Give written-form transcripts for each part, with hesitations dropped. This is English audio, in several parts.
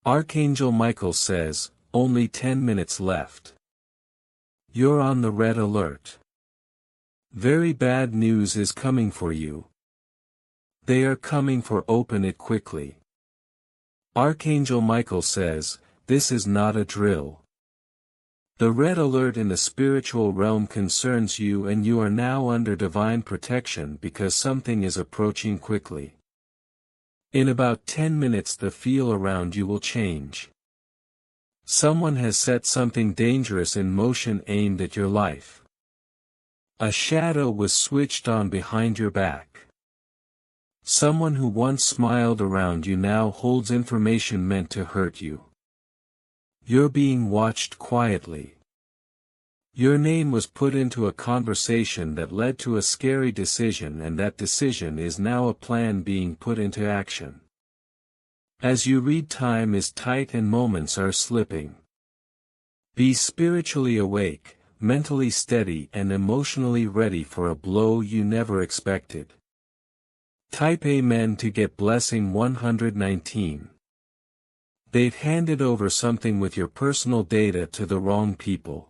Archangel Michael says, only 10 minutes left. You're on the red alert. Very bad news is coming for you. They are coming for open it quickly. Archangel Michael says, this is not a drill. The red alert in the spiritual realm concerns you and you are now under divine protection because something is approaching quickly. In about 10 minutes the feel around you will change. Someone has set something dangerous in motion aimed at your life. A shadow was switched on behind your back. Someone who once smiled around you now holds information meant to hurt you. You're being watched quietly. Your name was put into a conversation that led to a scary decision, and that decision is now a plan being put into action. As you read, time is tight and moments are slipping. Be spiritually awake, mentally steady and emotionally ready for a blow you never expected. Type Amen to get blessing 119. They've handed over something with your personal data to the wrong people.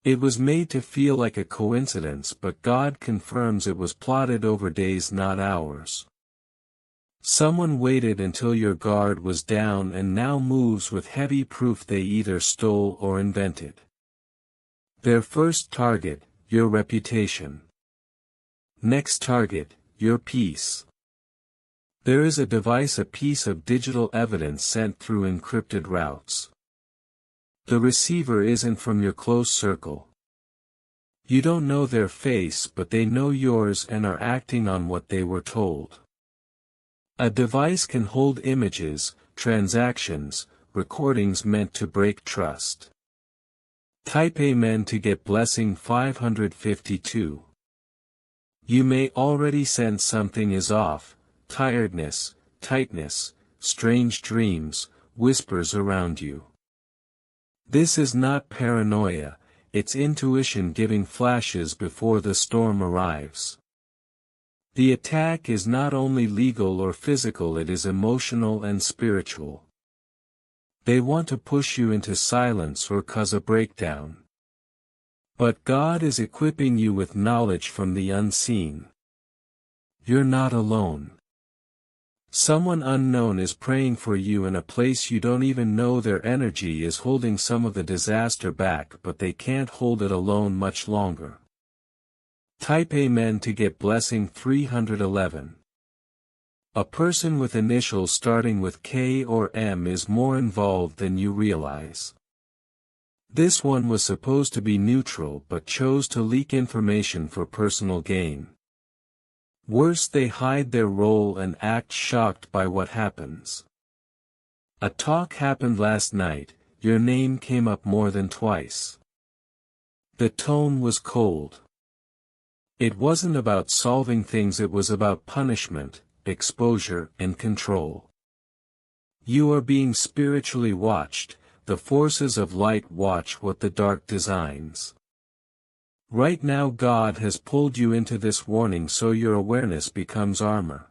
It was made to feel like a coincidence, but God confirms it was plotted over days, not hours. Someone waited until your guard was down and now moves with heavy proof they either stole or invented. Their first target, your reputation. Next target, your peace. There is a device, a piece of digital evidence sent through encrypted routes. The receiver isn't from your close circle. You don't know their face, but they know yours and are acting on what they were told. A device can hold images, transactions, recordings meant to break trust. Type Amen to get blessing 552. You may already sense something is off. Tiredness, tightness, strange dreams, whispers around you. This is not paranoia, it's intuition giving flashes before the storm arrives. The attack is not only legal or physical, it is emotional and spiritual. They want to push you into silence or cause a breakdown. But God is equipping you with knowledge from the unseen. You're not alone. Someone unknown is praying for you in a place you don't even know. Their energy is holding some of the disaster back, but they can't hold it alone much longer. Type Amen to get blessing 311. A person with initials starting with K or M is more involved than you realize. This one was supposed to be neutral but chose to leak information for personal gain. Worse, they hide their role and act shocked by what happens. A talk happened last night, your name came up more than twice. The tone was cold. It wasn't about solving things, it was about punishment, exposure, and control. You are being spiritually watched, the forces of light watch what the dark designs. Right now God has pulled you into this warning so your awareness becomes armor.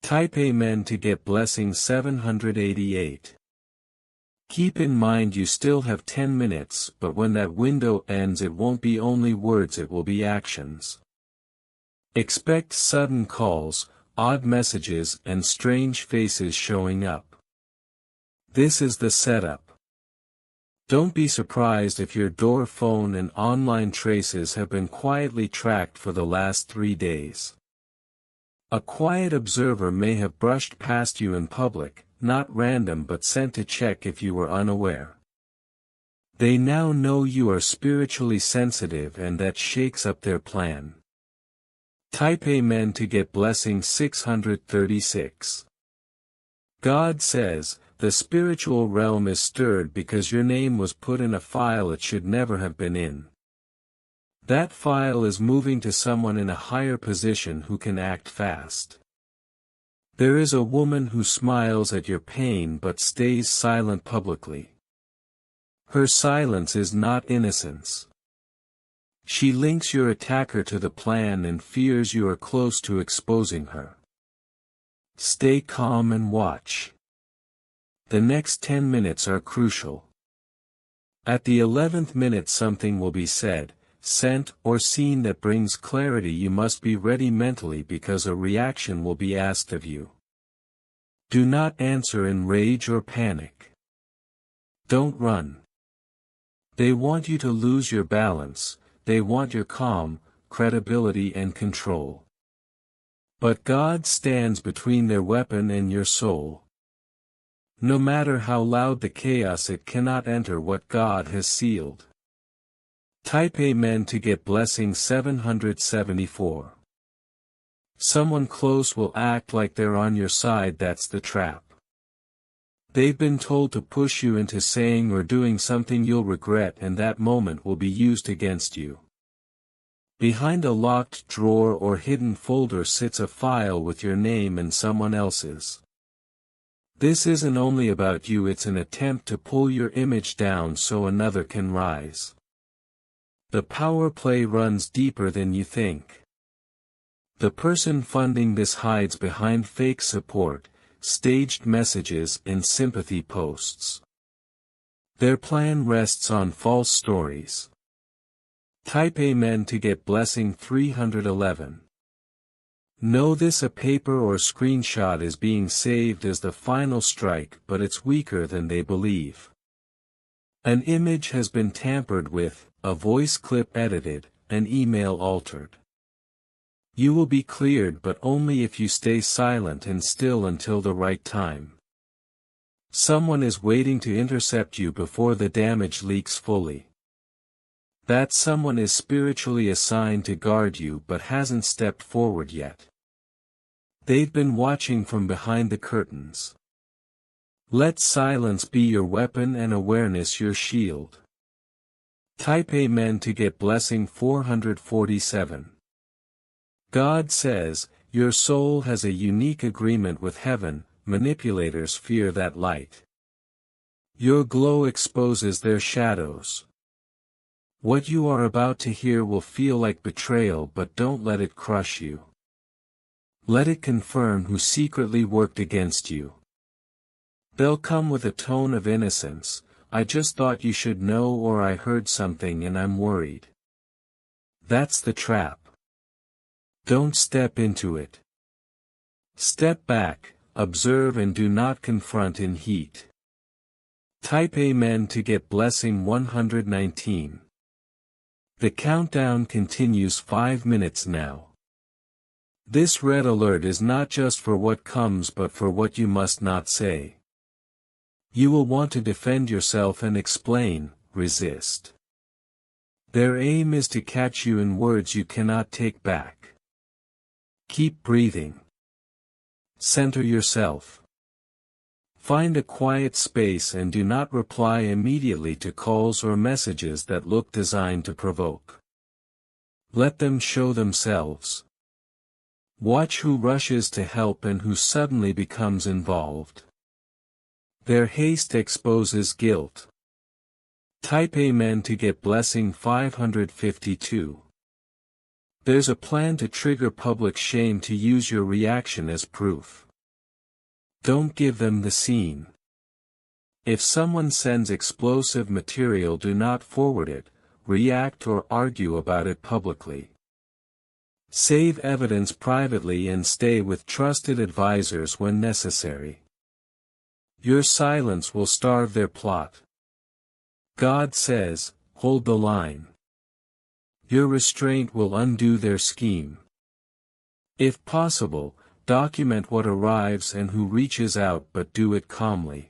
Type Amen to get blessing 788. Keep in mind you still have 10 minutes, but when that window ends it won't be only words, it will be actions. Expect sudden calls, odd messages and strange faces showing up. This is the setup. Don't be surprised if your door phone and online traces have been quietly tracked for the last 3 days. A quiet observer may have brushed past you in public, not random but sent to check if you were unaware. They now know you are spiritually sensitive and that shakes up their plan. Type Amen to get blessing 636. God says, the spiritual realm is stirred because your name was put in a file it should never have been in. That file is moving to someone in a higher position who can act fast. There is a woman who smiles at your pain but stays silent publicly. Her silence is not innocence. She links your attacker to the plan and fears you are close to exposing her. Stay calm and watch. The next 10 minutes are crucial. At the 11th minute something will be said, sent, or seen that brings clarity. You must be ready mentally because a reaction will be asked of you. Do not answer in rage or panic. Don't run. They want you to lose your balance, they want your calm, credibility and control. But God stands between their weapon and your soul. No matter how loud the chaos, it cannot enter what God has sealed. Type Amen to get blessing 774. Someone close will act like they're on your side. That's the trap. They've been told to push you into saying or doing something you'll regret, and that moment will be used against you. Behind a locked drawer or hidden folder sits a file with your name and someone else's. This isn't only about you, it's an attempt to pull your image down so another can rise. The power play runs deeper than you think. The person funding this hides behind fake support, staged messages and sympathy posts. Their plan rests on false stories. Type Amen to get blessing 311. Know this: a paper or screenshot is being saved as the final strike, but it's weaker than they believe. An image has been tampered with, a voice clip edited, an email altered. You will be cleared, but only if you stay silent and still until the right time. Someone is waiting to intercept you before the damage leaks fully. That someone is spiritually assigned to guard you but hasn't stepped forward yet. They've been watching from behind the curtains. Let silence be your weapon and awareness your shield. Type Amen to get blessing 447. God says, your soul has a unique agreement with heaven. Manipulators fear that light. Your glow exposes their shadows. What you are about to hear will feel like betrayal, but don't let it crush you. Let it confirm who secretly worked against you. They'll come with a tone of innocence. I just thought you should know, or I heard something and I'm worried. That's the trap. Don't step into it. Step back, observe and do not confront in heat. Type Amen to get blessing 119. The countdown continues 5 minutes now. This red alert is not just for what comes but for what you must not say. You will want to defend yourself and explain, resist. Their aim is to catch you in words you cannot take back. Keep breathing. Center yourself. Find a quiet space and do not reply immediately to calls or messages that look designed to provoke. Let them show themselves. Watch who rushes to help and who suddenly becomes involved. Their haste exposes guilt. Type Amen to get blessing 552. There's a plan to trigger public shame, to use your reaction as proof. Don't give them the scene. If someone sends explosive material, do not forward it, react or argue about it publicly. Save evidence privately and stay with trusted advisors when necessary. Your silence will starve their plot. God says, hold the line. Your restraint will undo their scheme. If possible, document what arrives and who reaches out, but do it calmly.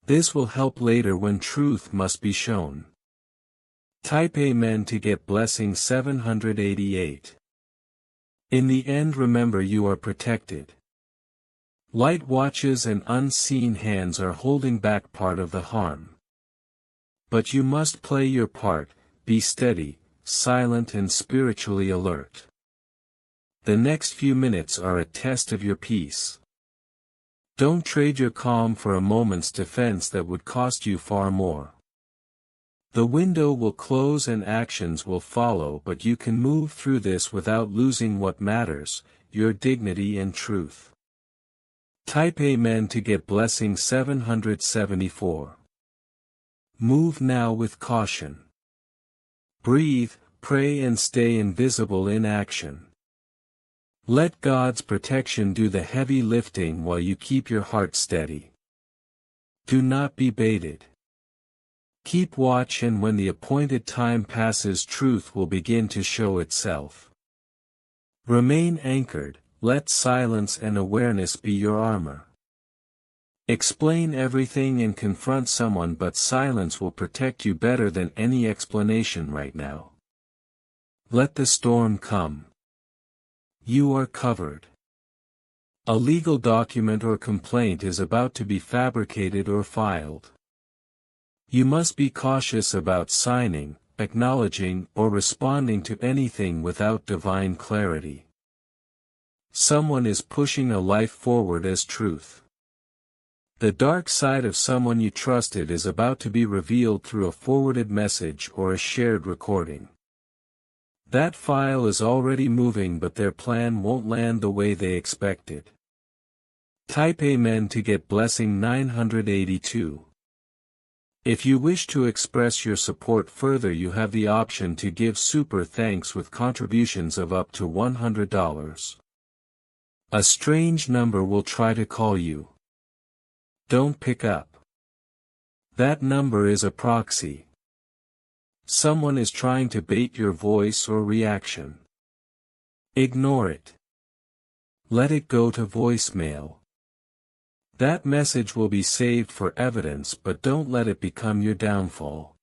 This will help later when truth must be shown. Type Amen to get blessing 788. In the end, remember you are protected. Light watches and unseen hands are holding back part of the harm. But you must play your part, be steady, silent and spiritually alert. The next few minutes are a test of your peace. Don't trade your calm for a moment's defense that would cost you far more. The window will close and actions will follow, but you can move through this without losing what matters, your dignity and truth. Type Amen to get blessing 774. Move now with caution. Breathe, pray and stay invisible in action. Let God's protection do the heavy lifting while you keep your heart steady. Do not be baited. Keep watch, and when the appointed time passes, truth will begin to show itself. Remain anchored, let silence and awareness be your armor. Explain everything and confront someone, but silence will protect you better than any explanation right now. Let the storm come. You are covered. A legal document or complaint is about to be fabricated or filed. You must be cautious about signing, acknowledging, or responding to anything without divine clarity. Someone is pushing a life forward as truth. The dark side of someone you trusted is about to be revealed through a forwarded message or a shared recording. That file is already moving, but their plan won't land the way they expected. Type Amen to get blessing 982. If you wish to express your support further, you have the option to give super thanks with contributions of up to $100. A strange number will try to call you. Don't pick up. That number is a proxy. Someone is trying to bait your voice or reaction. Ignore it. Let it go to voicemail. That message will be saved for evidence, but don't let it become your downfall.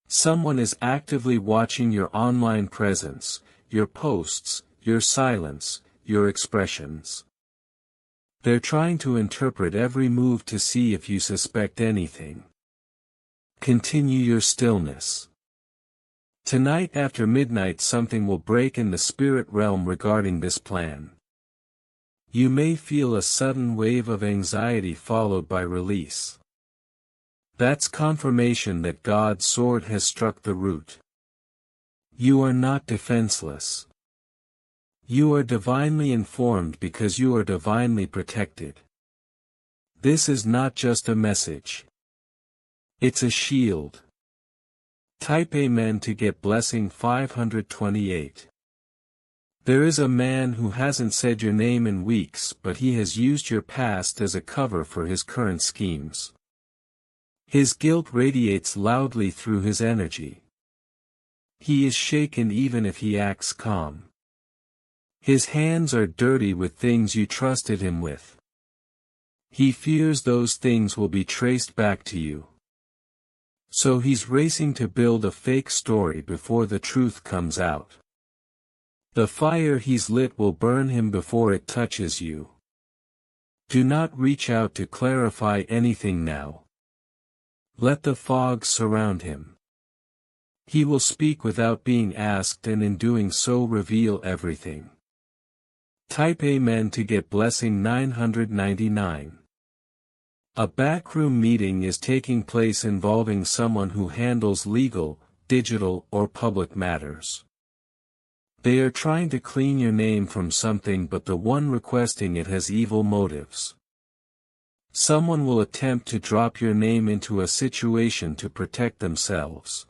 Someone is actively watching your online presence, your posts, your silence, your expressions. They're trying to interpret every move to see if you suspect anything. Continue your stillness. Tonight after midnight something will break in the spirit realm regarding this plan. You may feel a sudden wave of anxiety followed by release. That's confirmation that God's sword has struck the root. You are not defenseless. You are divinely informed because you are divinely protected. This is not just a message. It's a shield. Type Amen to get blessing 528. There is a man who hasn't said your name in weeks, but he has used your past as a cover for his current schemes. His guilt radiates loudly through his energy. He is shaken even if he acts calm. His hands are dirty with things you trusted him with. He fears those things will be traced back to you. So he's racing to build a fake story before the truth comes out. The fire he's lit will burn him before it touches you. Do not reach out to clarify anything now. Let the fog surround him. He will speak without being asked, and in doing so reveal everything. Type Amen to get blessing 999. A backroom meeting is taking place involving someone who handles legal, digital, or public matters. They are trying to clean your name from something, but the one requesting it has evil motives. Someone will attempt to drop your name into a situation to protect themselves.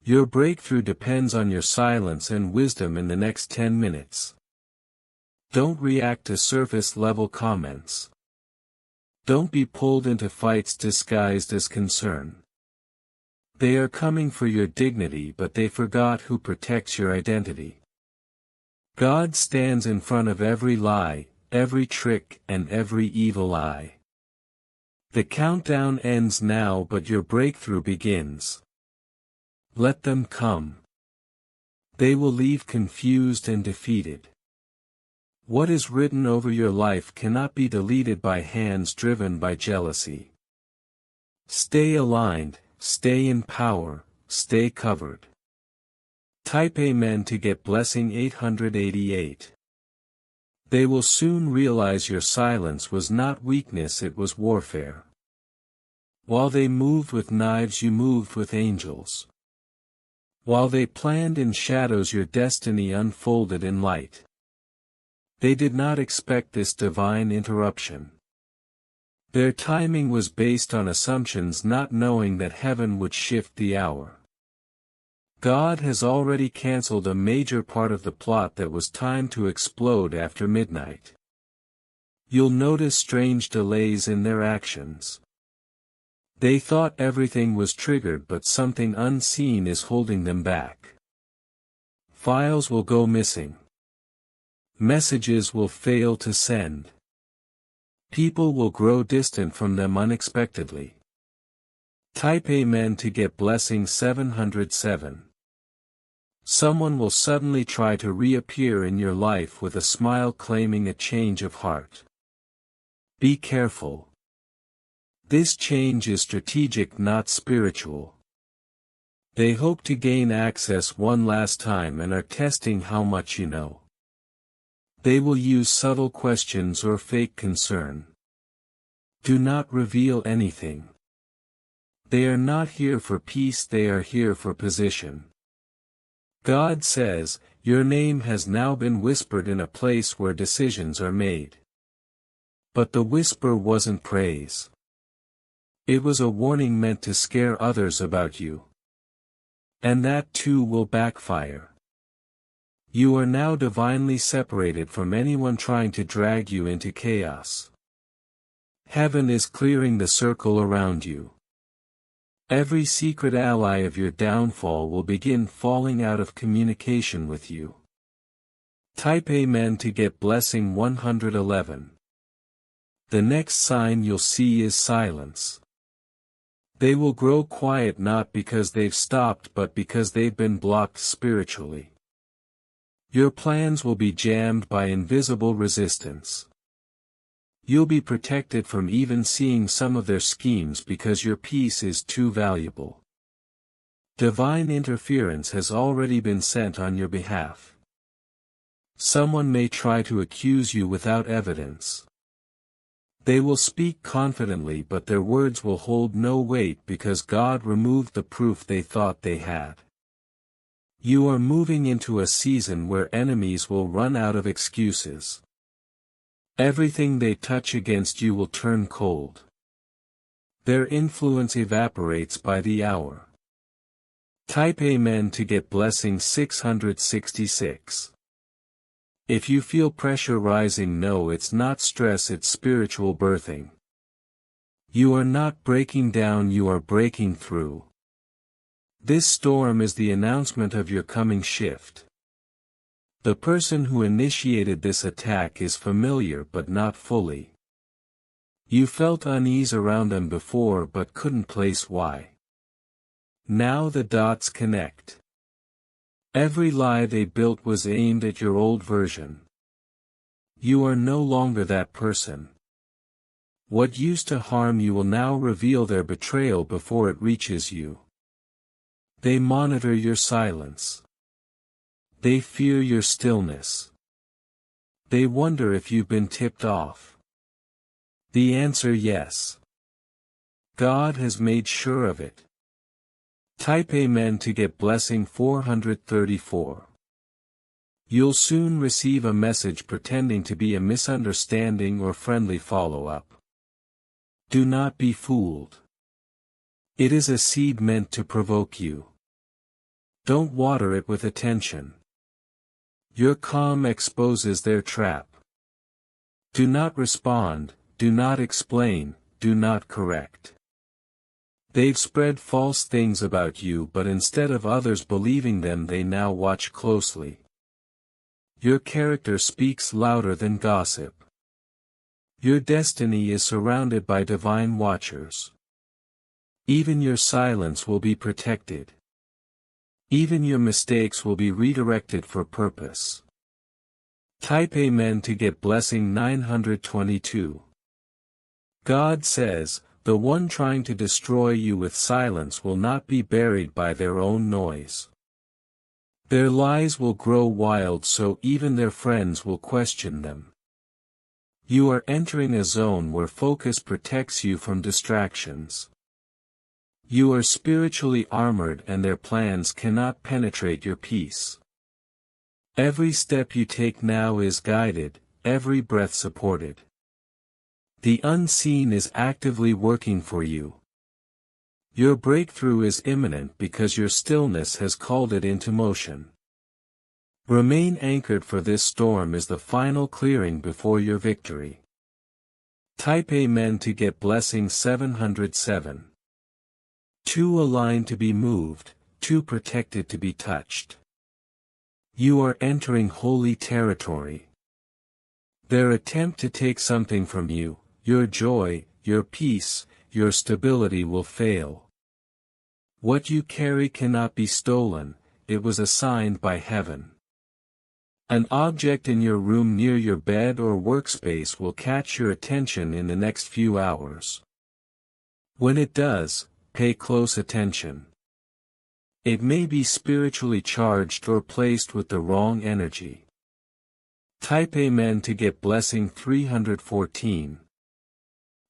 Your breakthrough depends on your silence and wisdom in the next 10 minutes. Don't react to surface-level comments. Don't be pulled into fights disguised as concern. They are coming for your dignity, but they forgot who protects your identity. God stands in front of every lie, every trick, and every evil eye. The countdown ends now, but your breakthrough begins. Let them come. They will leave confused and defeated. What is written over your life cannot be deleted by hands driven by jealousy. Stay aligned, stay in power, stay covered. Type Amen to get blessing 888. They will soon realize your silence was not weakness, it was warfare. While they moved with knives, you moved with angels. While they planned in shadows, your destiny unfolded in light. They did not expect this divine interruption. Their timing was based on assumptions, not knowing that heaven would shift the hour. God has already cancelled a major part of the plot that was timed to explode after midnight. You'll notice strange delays in their actions. They thought everything was triggered, but something unseen is holding them back. Files will go missing. Messages will fail to send. People will grow distant from them unexpectedly. Type Amen to get blessing 707. Someone will suddenly try to reappear in your life with a smile, claiming a change of heart. Be careful. This change is strategic, not spiritual. They hope to gain access one last time and are testing how much you know. They will use subtle questions or fake concern. Do not reveal anything. They are not here for peace, they are here for position. God says, your name has now been whispered in a place where decisions are made. But the whisper wasn't praise. It was a warning meant to scare others about you. And that too will backfire. You are now divinely separated from anyone trying to drag you into chaos. Heaven is clearing the circle around you. Every secret ally of your downfall will begin falling out of communication with you. Type Amen to get blessing 111. The next sign you'll see is silence. They will grow quiet, not because they've stopped but because they've been blocked spiritually. Your plans will be jammed by invisible resistance. You'll be protected from even seeing some of their schemes because your peace is too valuable. Divine interference has already been sent on your behalf. Someone may try to accuse you without evidence. They will speak confidently, but their words will hold no weight because God removed the proof they thought they had. You are moving into a season where enemies will run out of excuses. Everything they touch against you will turn cold. Their influence evaporates by the hour. Type Amen to get blessing 666. If you feel pressure rising, know it's not stress, it's spiritual birthing. You are not breaking down, you are breaking through. This storm is the announcement of your coming shift. The person who initiated this attack is familiar but not fully. You felt unease around them before but couldn't place why. Now the dots connect. Every lie they built was aimed at your old version. You are no longer that person. What used to harm you will now reveal their betrayal before it reaches you. They monitor your silence. They fear your stillness. They wonder if you've been tipped off. The answer: yes. God has made sure of it. Type Amen to get blessing 434. You'll soon receive a message pretending to be a misunderstanding or friendly follow-up. Do not be fooled. It is a seed meant to provoke you. Don't water it with attention. Your calm exposes their trap. Do not respond, do not explain, do not correct. They've spread false things about you, but instead of others believing them, they now watch closely. Your character speaks louder than gossip. Your destiny is surrounded by divine watchers. Even your silence will be protected. Even your mistakes will be redirected for purpose. Type Amen to get blessing 922. God says, the one trying to destroy you with silence will not be buried by their own noise. Their lies will grow wild, so even their friends will question them. You are entering a zone where focus protects you from distractions. You are spiritually armored and their plans cannot penetrate your peace. Every step you take now is guided, every breath supported. The unseen is actively working for you. Your breakthrough is imminent because your stillness has called it into motion. Remain anchored, for this storm is the final clearing before your victory. Type Amen to get blessing 707. Too aligned to be moved, too protected to be touched. You are entering holy territory. Their attempt to take something from you, your joy, your peace, your stability, will fail. What you carry cannot be stolen, it was assigned by heaven. An object in your room near your bed or workspace will catch your attention in the next few hours. When it does, pay close attention. It may be spiritually charged or placed with the wrong energy. Type Amen to get blessing 314.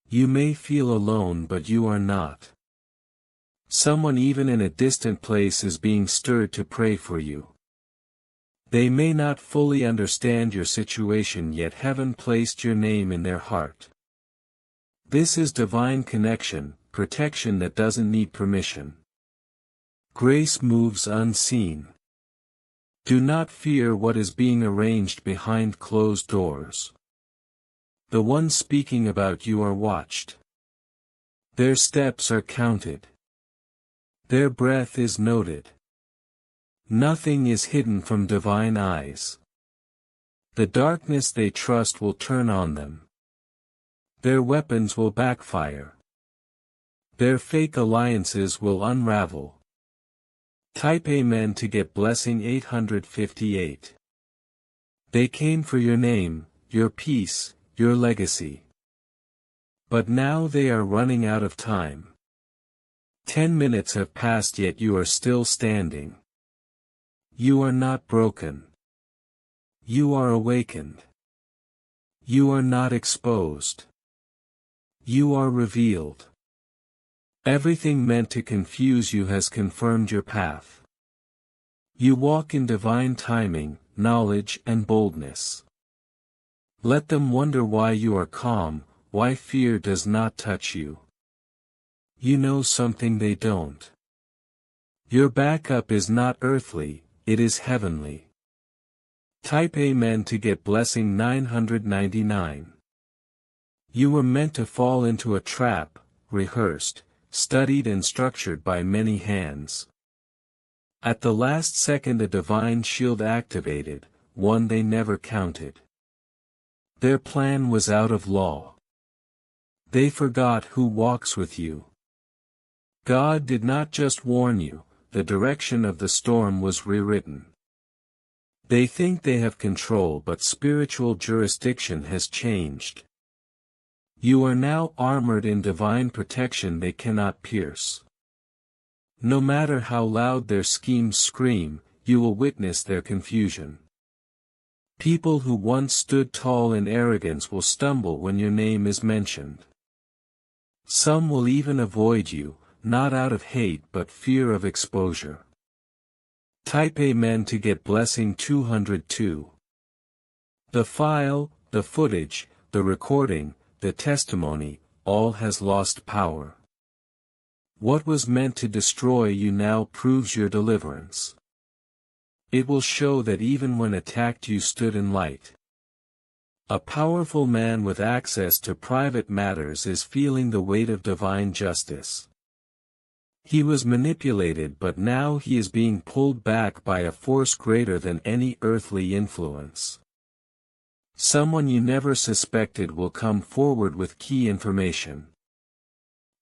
You may feel alone, but you are not. Someone even in a distant place is being stirred to pray for you. They may not fully understand your situation, yet heaven placed your name in their heart. This is divine connection, protection that doesn't need permission. Grace moves unseen. Do not fear what is being arranged behind closed doors. The ones speaking about you are watched. Their steps are counted. Their breath is noted. Nothing is hidden from divine eyes. The darkness they trust will turn on them. Their weapons will backfire. Their fake alliances will unravel. Type Amen to get blessing 858. They came for your name, your peace, your legacy. But now they are running out of time. 10 minutes have passed, yet you are still standing. You are not broken. You are awakened. You are not exposed. You are revealed. Everything meant to confuse you has confirmed your path. You walk in divine timing, knowledge, and boldness. Let them wonder why you are calm, why fear does not touch you. You know something they don't. Your backup is not earthly, it is heavenly. Type Amen to get blessing 999. You were meant to fall into a trap, rehearsed, studied and structured by many hands. At the last second a divine shield activated, one they never counted. Their plan was out of law. They forgot who walks with you. God did not just warn you, the direction of the storm was rewritten. They think they have control, but spiritual jurisdiction has changed. You are now armored in divine protection they cannot pierce. No matter how loud their schemes scream, you will witness their confusion. People who once stood tall in arrogance will stumble when your name is mentioned. Some will even avoid you, not out of hate but fear of exposure. Type Amen to get blessing 202. The file, the footage, the recording, the testimony, all has lost power. What was meant to destroy you now proves your deliverance. It will show that even when attacked you stood in light. A powerful man with access to private matters is feeling the weight of divine justice. He was manipulated, but now he is being pulled back by a force greater than any earthly influence. Someone you never suspected will come forward with key information.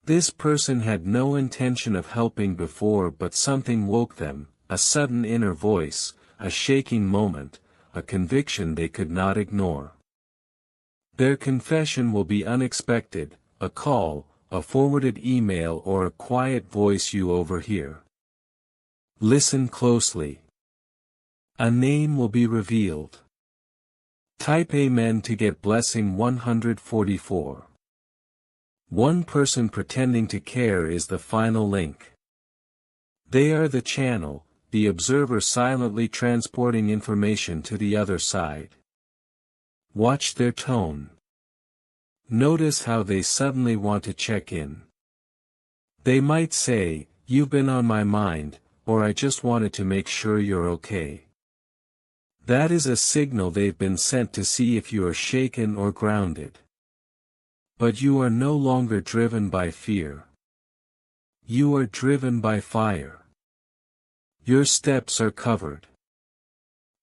This person had no intention of helping before, but something woke them, a sudden inner voice, a shaking moment, a conviction they could not ignore. Their confession will be unexpected, a call, a forwarded email, or a quiet voice you overhear. Listen closely. A name will be revealed. Type Amen to get blessing 144. One person pretending to care is the final link. They are the channel, the observer silently transporting information to the other side. Watch their tone. Notice how they suddenly want to check in. They might say, "You've been on my mind," or "I just wanted to make sure you're okay." That is a signal they've been sent to see if you are shaken or grounded. But you are no longer driven by fear. You are driven by fire. Your steps are covered.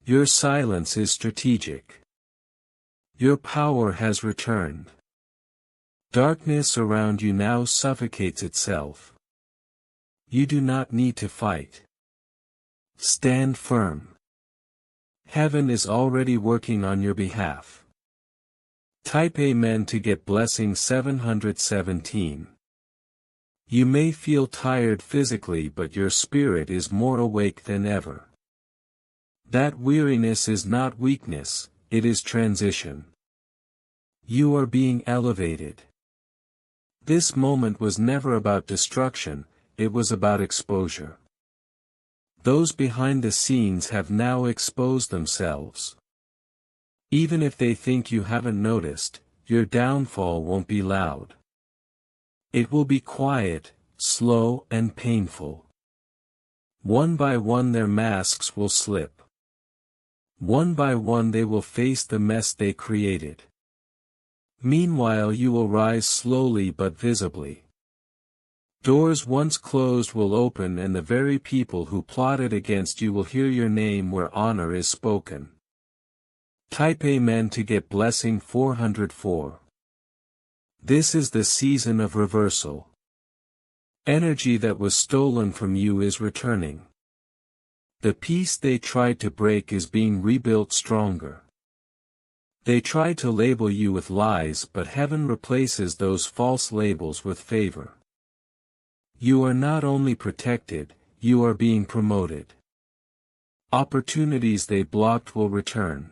Your silence is strategic. Your power has returned. Darkness around you now suffocates itself. You do not need to fight. Stand firm. Heaven is already working on your behalf. Type Amen to get blessing 717. You may feel tired physically, but your spirit is more awake than ever. That weariness is not weakness, it is transition. You are being elevated. This moment was never about destruction, it was about exposure. Those behind the scenes have now exposed themselves. Even if they think you haven't noticed, your downfall won't be loud. It will be quiet, slow and painful. One by one their masks will slip. One by one they will face the mess they created. Meanwhile you will rise slowly but visibly. Doors once closed will open, and the very people who plotted against you will hear your name where honor is spoken. Type Amen to get blessing 404. This is the season of reversal. Energy that was stolen from you is returning. The peace they tried to break is being rebuilt stronger. They tried to label you with lies, but heaven replaces those false labels with favor. You are not only protected, you are being promoted. Opportunities they blocked will return.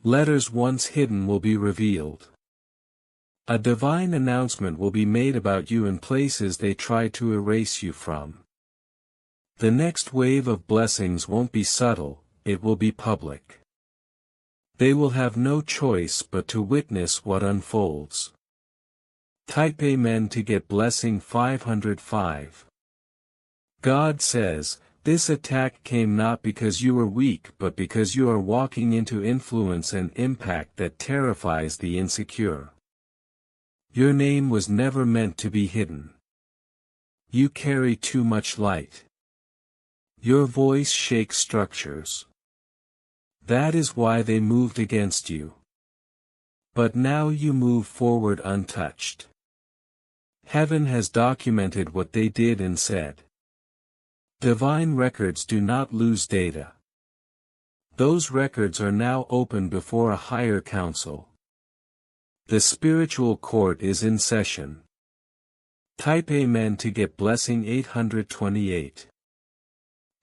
Letters once hidden will be revealed. A divine announcement will be made about you in places they tried to erase you from. The next wave of blessings won't be subtle, it will be public. They will have no choice but to witness what unfolds. Type Amen to get blessing 505. God says, this attack came not because you were weak but because you are walking into influence and impact that terrifies the insecure. Your name was never meant to be hidden. You carry too much light. Your voice shakes structures. That is why they moved against you. But now you move forward untouched. Heaven has documented what they did and said. Divine records do not lose data. Those records are now open before a higher council. The spiritual court is in session. Type Amen to get blessing 828.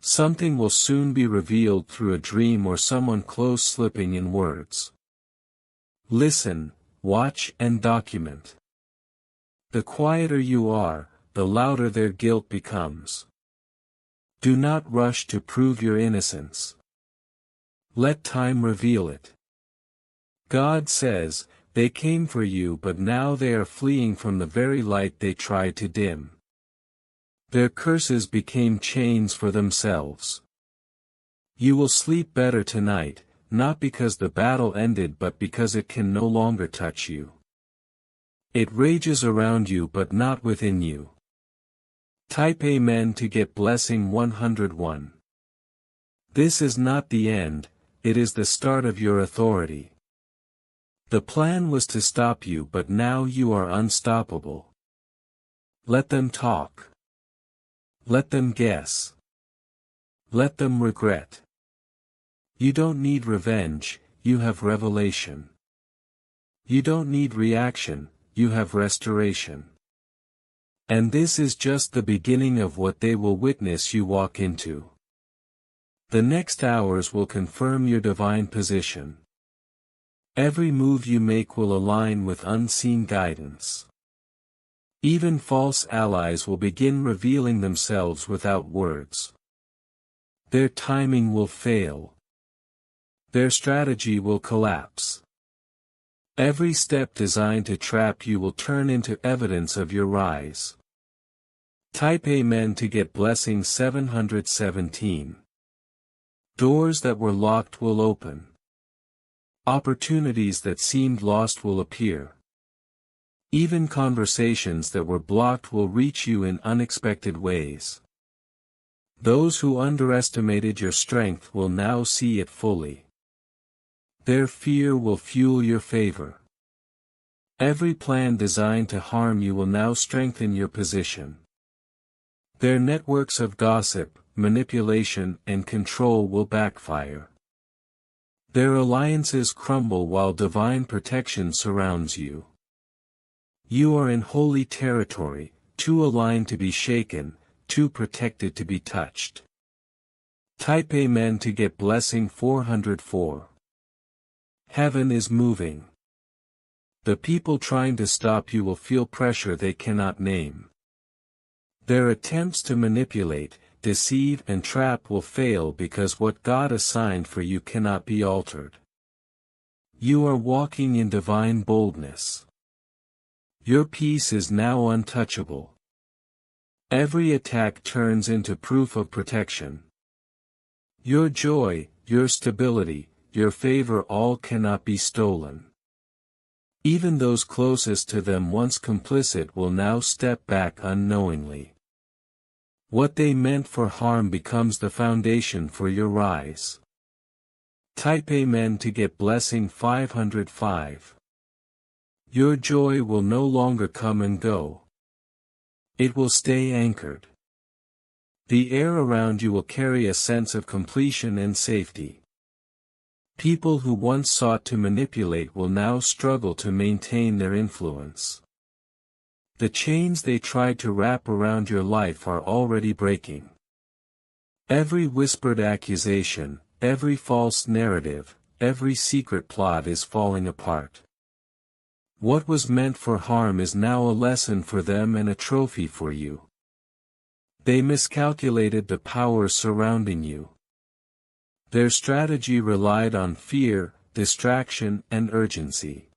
Something will soon be revealed through a dream or someone close slipping in words. Listen, watch and document. The quieter you are, the louder their guilt becomes. Do not rush to prove your innocence. Let time reveal it. God says, they came for you but now they are fleeing from the very light they tried to dim. Their curses became chains for themselves. You will sleep better tonight, not because the battle ended but because it can no longer touch you. It rages around you but not within you. Type Amen to get blessing 101. This is not the end, it is the start of your authority. The plan was to stop you but now you are unstoppable. Let them talk. Let them guess. Let them regret. You don't need revenge, you have revelation. You don't need reaction, you have restoration. And this is just the beginning of what they will witness you walk into. The next hours will confirm your divine position. Every move you make will align with unseen guidance. Even false allies will begin revealing themselves without words. Their timing will fail. Their strategy will collapse. Every step designed to trap you will turn into evidence of your rise. Type Amen to get blessing 717. Doors that were locked will open. Opportunities that seemed lost will appear. Even conversations that were blocked will reach you in unexpected ways. Those who underestimated your strength will now see it fully. Their fear will fuel your favor. Every plan designed to harm you will now strengthen your position. Their networks of gossip, manipulation, and control will backfire. Their alliances crumble while divine protection surrounds you. You are in holy territory, too aligned to be shaken, too protected to be touched. Type Amen to get blessing 404. Heaven is moving. The people trying to stop you will feel pressure they cannot name. Their attempts to manipulate, deceive, and trap will fail because what God assigned for you cannot be altered. You are walking in divine boldness. Your peace is now untouchable. Every attack turns into proof of protection. Your joy, your stability, your favor all cannot be stolen. Even those closest to them once complicit will now step back unknowingly. What they meant for harm becomes the foundation for your rise. Type Amen to get blessing 505. Your joy will no longer come and go. It will stay anchored. The air around you will carry a sense of completion and safety. People who once sought to manipulate will now struggle to maintain their influence. The chains they tried to wrap around your life are already breaking. Every whispered accusation, every false narrative, every secret plot is falling apart. What was meant for harm is now a lesson for them and a trophy for you. They miscalculated the power surrounding you. Their strategy relied on fear, distraction, and urgency.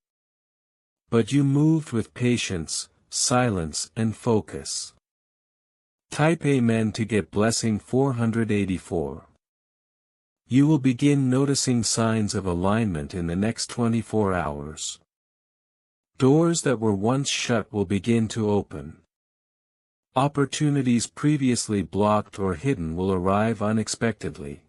But you moved with patience, silence, and focus. Type Amen to get blessing 484. You will begin noticing signs of alignment in the next 24 hours. Doors that were once shut will begin to open. Opportunities previously blocked or hidden will arrive unexpectedly.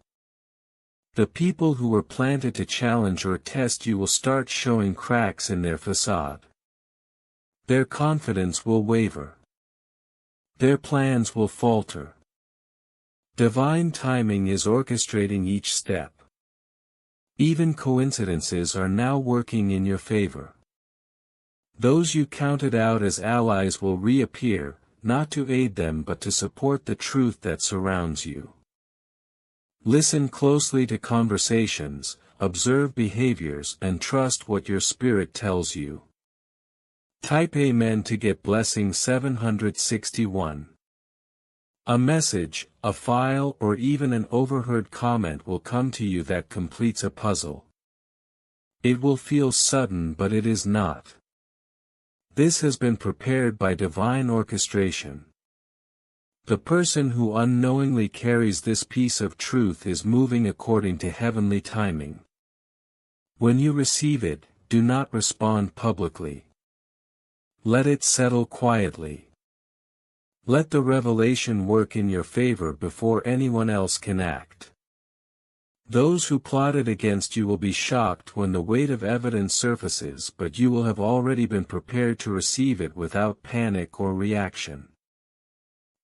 The people who were planted to challenge or test you will start showing cracks in their facade. Their confidence will waver. Their plans will falter. Divine timing is orchestrating each step. Even coincidences are now working in your favor. Those you counted out as allies will reappear, not to aid them but to support the truth that surrounds you. Listen closely to conversations, observe behaviors, and trust what your spirit tells you. Type Amen to get blessing 761. A message, a file, or even an overheard comment will come to you that completes a puzzle. It will feel sudden, but it is not. This has been prepared by divine orchestration. The person who unknowingly carries this piece of truth is moving according to heavenly timing. When you receive it, do not respond publicly. Let it settle quietly. Let the revelation work in your favor before anyone else can act. Those who plotted against you will be shocked when the weight of evidence surfaces, but you will have already been prepared to receive it without panic or reaction.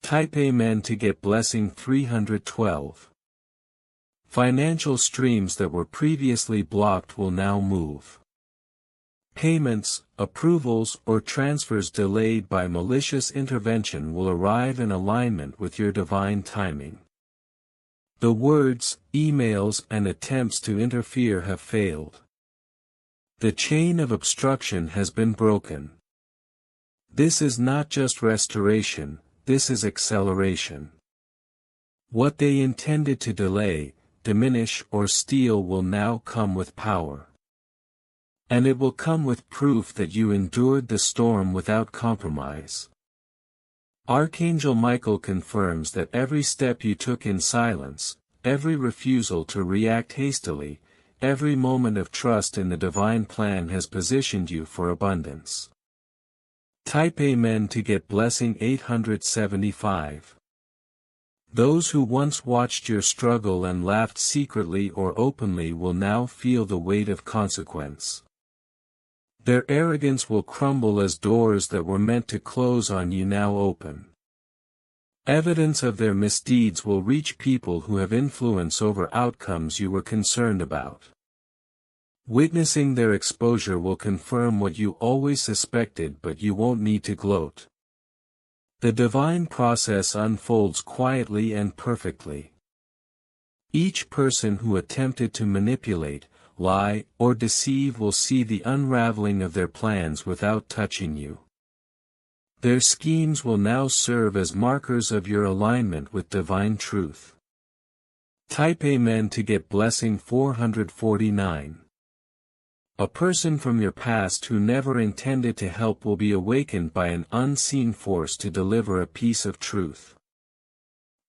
Type Amen to get blessing 312. Financial streams that were previously blocked will now move. Payments, approvals, or transfers delayed by malicious intervention will arrive in alignment with your divine timing. The words, emails, and attempts to interfere have failed. The chain of obstruction has been broken. This is not just restoration, this is acceleration. What they intended to delay, diminish, or steal will now come with power. And it will come with proof that you endured the storm without compromise. Archangel Michael confirms that every step you took in silence, every refusal to react hastily, every moment of trust in the divine plan has positioned you for abundance. Type Amen to get blessing 875. Those who once watched your struggle and laughed secretly or openly will now feel the weight of consequence. Their arrogance will crumble as doors that were meant to close on you now open. Evidence of their misdeeds will reach people who have influence over outcomes you were concerned about. Witnessing their exposure will confirm what you always suspected, but you won't need to gloat. The divine process unfolds quietly and perfectly. Each person who attempted to manipulate, lie, or deceive will see the unraveling of their plans without touching you. Their schemes will now serve as markers of your alignment with divine truth. Type Amen to get blessing 449. A person from your past who never intended to help will be awakened by an unseen force to deliver a piece of truth.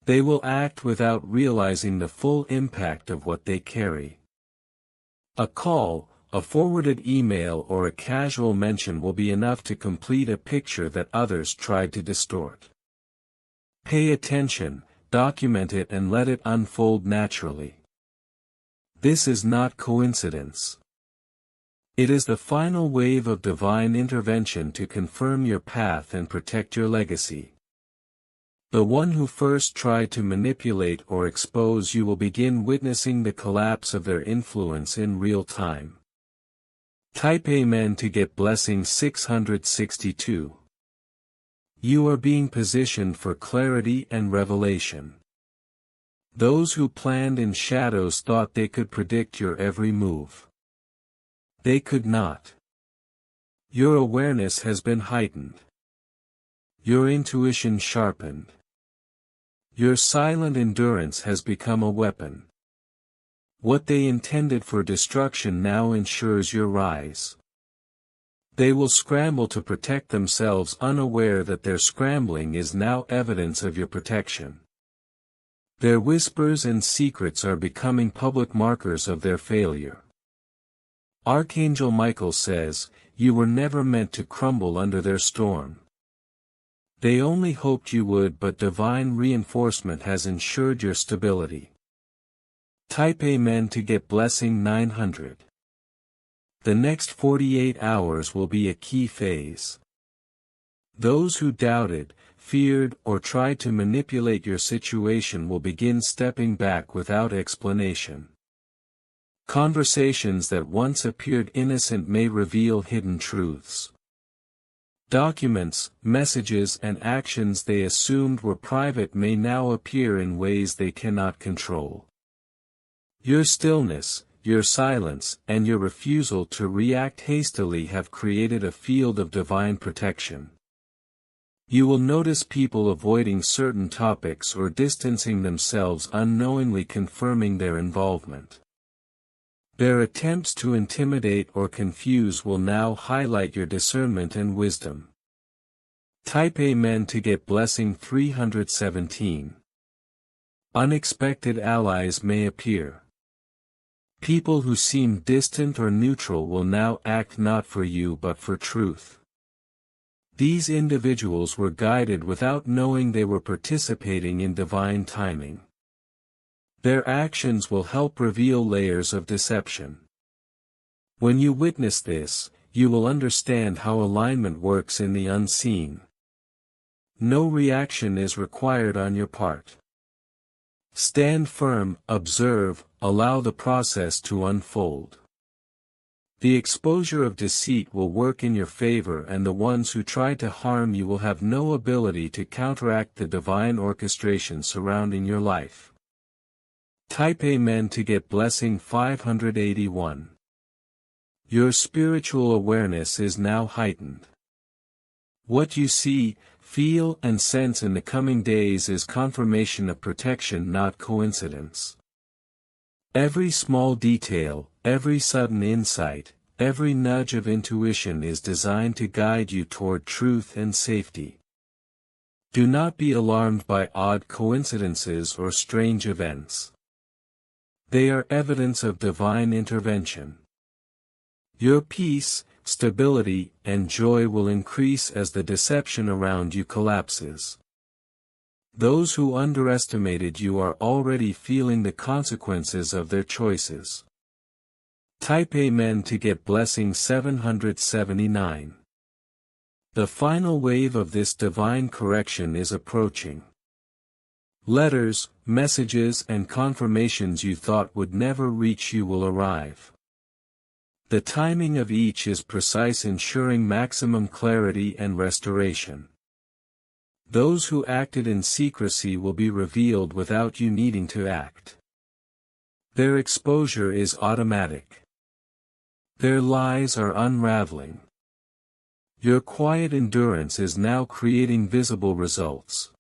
They will act without realizing the full impact of what they carry. A call, a forwarded email, or a casual mention will be enough to complete a picture that others tried to distort. Pay attention, document it, and let it unfold naturally. This is not coincidence. It is the final wave of divine intervention to confirm your path and protect your legacy. The one who first tried to manipulate or expose you will begin witnessing the collapse of their influence in real time. Type Amen to get blessing 662. You are being positioned for clarity and revelation. Those who planned in shadows thought they could predict your every move. They could not. Your awareness has been heightened. Your intuition sharpened. Your silent endurance has become a weapon. What they intended for destruction now ensures your rise. They will scramble to protect themselves, unaware that their scrambling is now evidence of your protection. Their whispers and secrets are becoming public markers of their failure. Archangel Michael says, you were never meant to crumble under their storm. They only hoped you would, but divine reinforcement has ensured your stability. Type Amen to get blessing 900. The next 48 hours will be a key phase. Those who doubted, feared, or tried to manipulate your situation will begin stepping back without explanation. Conversations that once appeared innocent may reveal hidden truths. Documents, messages, and actions they assumed were private may now appear in ways they cannot control. Your stillness, your silence, and your refusal to react hastily have created a field of divine protection. You will notice people avoiding certain topics or distancing themselves, unknowingly confirming their involvement. Their attempts to intimidate or confuse will now highlight your discernment and wisdom. Type Amen to get blessing 317. Unexpected allies may appear. People who seemed distant or neutral will now act not for you but for truth. These individuals were guided without knowing they were participating in divine timing. Their actions will help reveal layers of deception. When you witness this, you will understand how alignment works in the unseen. No reaction is required on your part. Stand firm, observe, allow the process to unfold. The exposure of deceit will work in your favor, and the ones who try to harm you will have no ability to counteract the divine orchestration surrounding your life. Type Amen to get blessing 581. Your spiritual awareness is now heightened. What you see, feel, and sense in the coming days is confirmation of protection, not coincidence. Every small detail, every sudden insight, every nudge of intuition is designed to guide you toward truth and safety. Do not be alarmed by odd coincidences or strange events. They are evidence of divine intervention. Your peace, stability, and joy will increase as the deception around you collapses. Those who underestimated you are already feeling the consequences of their choices. Type Amen to get blessing 779. The final wave of this divine correction is approaching. Letters, messages, and confirmations you thought would never reach you will arrive. The timing of each is precise, ensuring maximum clarity and restoration. Those who acted in secrecy will be revealed without you needing to act. Their exposure is automatic. Their lies are unraveling. Your quiet endurance is now creating visible results.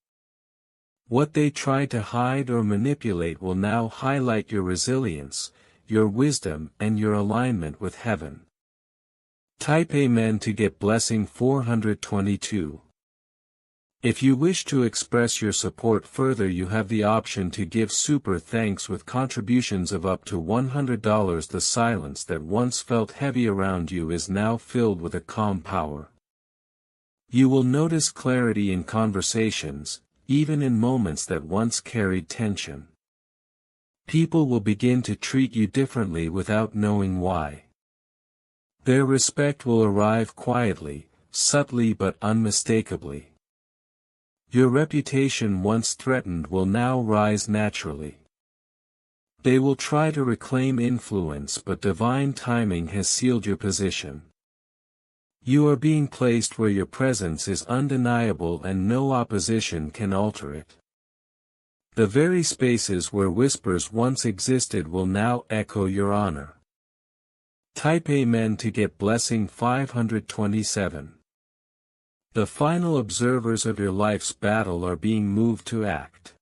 What they tried to hide or manipulate will now highlight your resilience, your wisdom, and your alignment with heaven. Type Amen to get blessing 422. If you wish to express your support further, you have the option to give super thanks with contributions of up to $100. The silence that once felt heavy around you is now filled with a calm power. You will notice clarity in conversations, even in moments that once carried tension. People will begin to treat you differently without knowing why. Their respect will arrive quietly, subtly but unmistakably. Your reputation once threatened will now rise naturally. They will try to reclaim influence, but divine timing has sealed your position. You are being placed where your presence is undeniable and no opposition can alter it. The very spaces where whispers once existed will now echo your honor. Type Amen to get blessing 527. The final observers of your life's battle are being moved to act.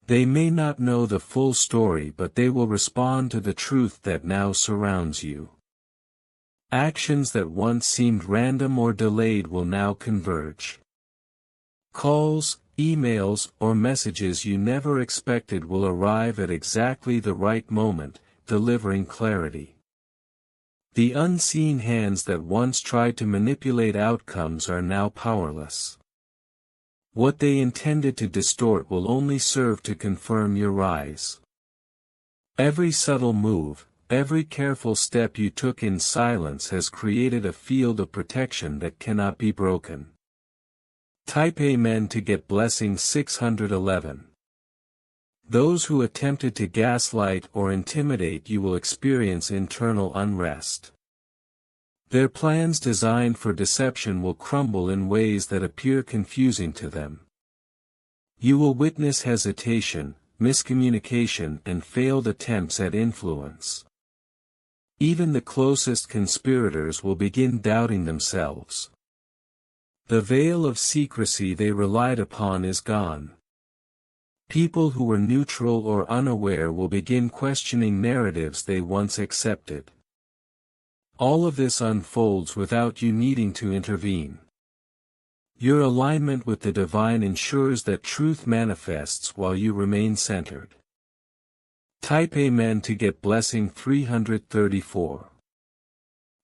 They may not know the full story, but they will respond to the truth that now surrounds you. Actions that once seemed random or delayed will now converge. Calls, emails, or messages you never expected will arrive at exactly the right moment, delivering clarity. The unseen hands that once tried to manipulate outcomes are now powerless. What they intended to distort will only serve to confirm your rise. Every subtle move, every careful step you took in silence has created a field of protection that cannot be broken. Type Amen to get blessing 611. Those who attempted to gaslight or intimidate you will experience internal unrest. Their plans designed for deception will crumble in ways that appear confusing to them. You will witness hesitation, miscommunication, and failed attempts at influence. Even the closest conspirators will begin doubting themselves. The veil of secrecy they relied upon is gone. People who were neutral or unaware will begin questioning narratives they once accepted. All of this unfolds without you needing to intervene. Your alignment with the divine ensures that truth manifests while you remain centered. Type Amen to get blessing 334.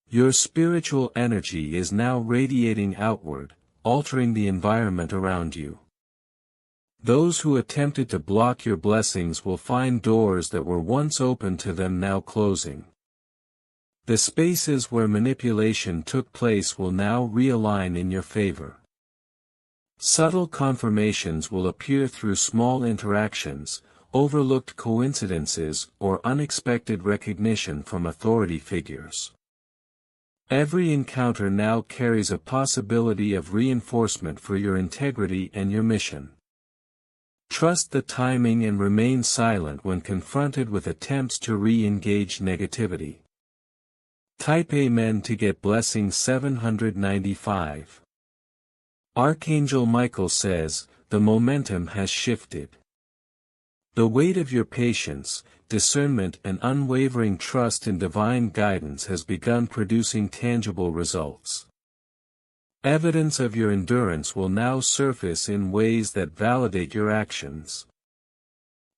Your spiritual energy is now radiating outward, altering the environment around you. Those who attempted to block your blessings will find doors that were once open to them now closing. The spaces where manipulation took place will now realign in your favor. Subtle confirmations will appear through small interactions, overlooked coincidences, or unexpected recognition from authority figures. Every encounter now carries a possibility of reinforcement for your integrity and your mission. Trust the timing and remain silent when confronted with attempts to re-engage negativity. Type Amen to get blessing 795. Archangel Michael says, the momentum has shifted. The weight of your patience, discernment and unwavering trust in divine guidance has begun producing tangible results. Evidence of your endurance will now surface in ways that validate your actions.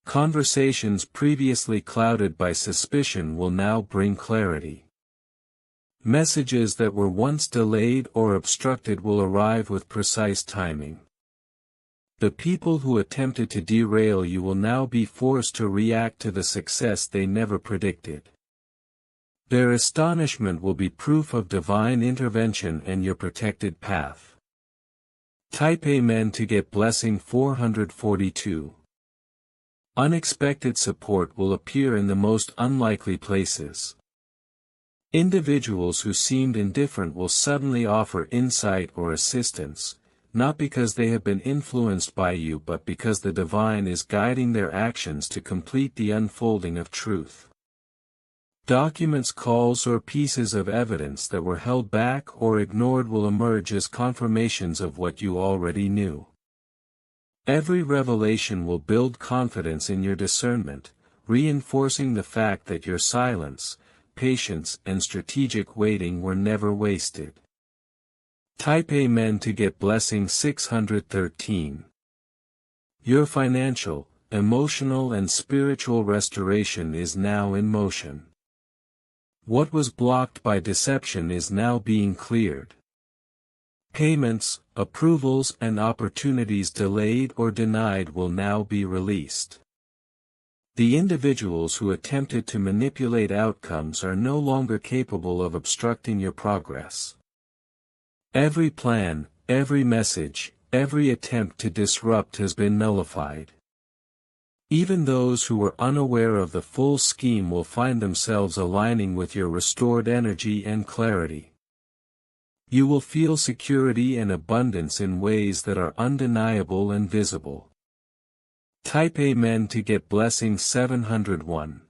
Conversations previously clouded by suspicion will now bring clarity. Messages that were once delayed or obstructed will arrive with precise timing. The people who attempted to derail you will now be forced to react to the success they never predicted. Their astonishment will be proof of divine intervention and your protected path. Type Amen to get blessing 442. Unexpected support will appear in the most unlikely places. Individuals who seemed indifferent will suddenly offer insight or assistance, not because they have been influenced by you but because the divine is guiding their actions to complete the unfolding of truth. Documents, calls or pieces of evidence that were held back or ignored will emerge as confirmations of what you already knew. Every revelation will build confidence in your discernment, reinforcing the fact that your silence, patience and strategic waiting were never wasted. Type Amen to get blessing 613. Your financial, emotional and spiritual restoration is now in motion. What was blocked by deception is now being cleared. Payments, approvals and opportunities delayed or denied will now be released. The individuals who attempted to manipulate outcomes are no longer capable of obstructing your progress. Every plan, every message, every attempt to disrupt has been nullified. Even those who were unaware of the full scheme will find themselves aligning with your restored energy and clarity. You will feel security and abundance in ways that are undeniable and visible. Type Amen to get blessing 701.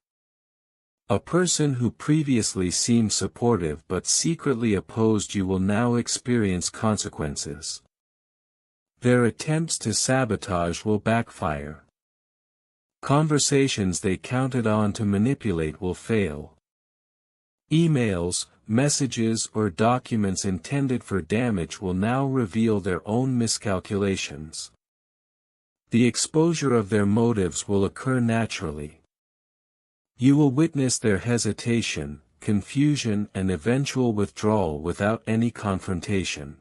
A person who previously seemed supportive but secretly opposed you will now experience consequences. Their attempts to sabotage will backfire. Conversations they counted on to manipulate will fail. Emails, messages or documents intended for damage will now reveal their own miscalculations. The exposure of their motives will occur naturally. You will witness their hesitation, confusion and eventual withdrawal without any confrontation.